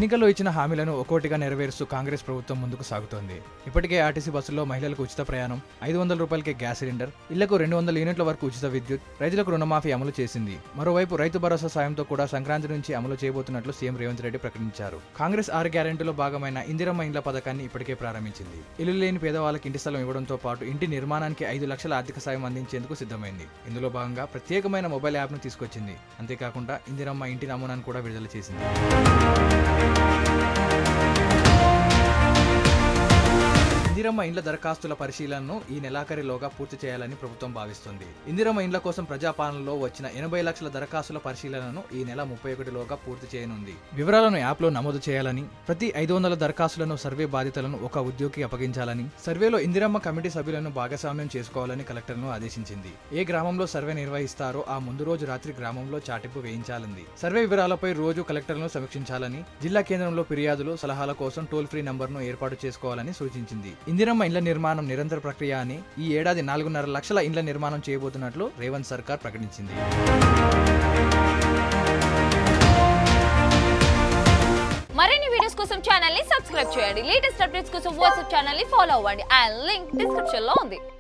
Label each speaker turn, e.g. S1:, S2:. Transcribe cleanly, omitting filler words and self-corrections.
S1: ఎన్నికల్లో ఇచ్చిన హామీలను ఒక్కోటిగా నెరవేరుస్తూ కాంగ్రెస్ ప్రభుత్వం ముందుకు సాగుతోంది. ఇప్పటికే ఆర్టీసీ బస్సుల్లో మహిళలకు ఉచిత ప్రయాణం, 500 రూపాయలకే గ్యాస్ సిలిండర్, ఇళ్లకు 200 యూనిట్ల వరకు ఉచిత విద్యుత్, రైతులకు రుణమాఫీ అమలు చేసింది. మరోవైపు రైతు భరోసా సాయంతో కూడా సంక్రాంతి నుంచి అమలు చేయబోతున్నట్లు సీఎం రేవంత్ రెడ్డి ప్రకటించారు. కాంగ్రెస్ 6 గ్యారెంటీలో భాగమైన ఇందిరమ్మ ఇండ్ల పథకాన్ని ఇప్పటికే ప్రారంభించింది. ఇల్లు లేని పేదవాళ్ళకి ఇంటి స్థలం ఇవ్వడంతో పాటు ఇంటి నిర్మాణానికి 5 లక్షల ఆర్థిక సాయం అందించేందుకు సిద్ధమైంది. ఇందులో భాగంగా ప్రత్యేకమైన మొబైల్ యాప్ను తీసుకొచ్చింది. అంతేకాకుండా ఇందిరమ్మ ఇంటి నమూనాను కూడా విడుదల చేసింది. ఇందిరమ్మ ఇండ్ల దరఖాస్తుల పరిశీలనను ఈ నెలాఖరులోగా పూర్తి చేయాలని ప్రభుత్వం భావిస్తుంది. ఇందిరమ్మ ఇండ్ల కోసం ప్రజాపాలనలో వచ్చిన 80 లక్షల దరఖాస్తుల పరిశీలనను ఈ నెల 31లోగా పూర్తి చేయనుంది. వివరాలను యాప్లో నమోదు చేయాలని, ప్రతి 500 దరఖాస్తులను సర్వే బాధితులను ఒక ఉద్యోగికి అప్పగించాలని, సర్వేలో ఇందిరమ్మ కమిటీ సభ్యులను భాగస్వామ్యం చేసుకోవాలని కలెక్టర్ను ఆదేశించింది. ఏ గ్రామంలో సర్వే నిర్వహిస్తారో ఆ ముందు రోజు రాత్రి గ్రామంలో చాటింపు వేయించాలంది. సర్వే వివరాలపై రోజు కలెక్టర్లను సమీక్షించాలని, జిల్లా కేంద్రంలో ఫిర్యాదులు, సలహాల కోసం టోల్ ఫ్రీ నంబర్ను ఏర్పాటు చేసుకోవాలని సూచించింది. ఇందిరమ్మ ఇండ్ల నిర్మాణం నిరంతర ప్రక్రియ అని, ఈ ఏడాది 4.5 లక్షల ఇండ్ల నిర్మాణం చేయబోతున్నట్లు రేవంత్ సర్కార్ ప్రకటించింది.
S2: మరిన్ని వీడియోస్ కోసం ఛానల్ ని సబ్స్క్రైబ్ చేయండి. లేటెస్ట్ అప్డేట్స్ కోసం వాట్సాప్ ఛానల్ ని ఫాలో అవ్వండి. ఆ లింక్ డిస్క్రిప్షన్ లో ఉంది.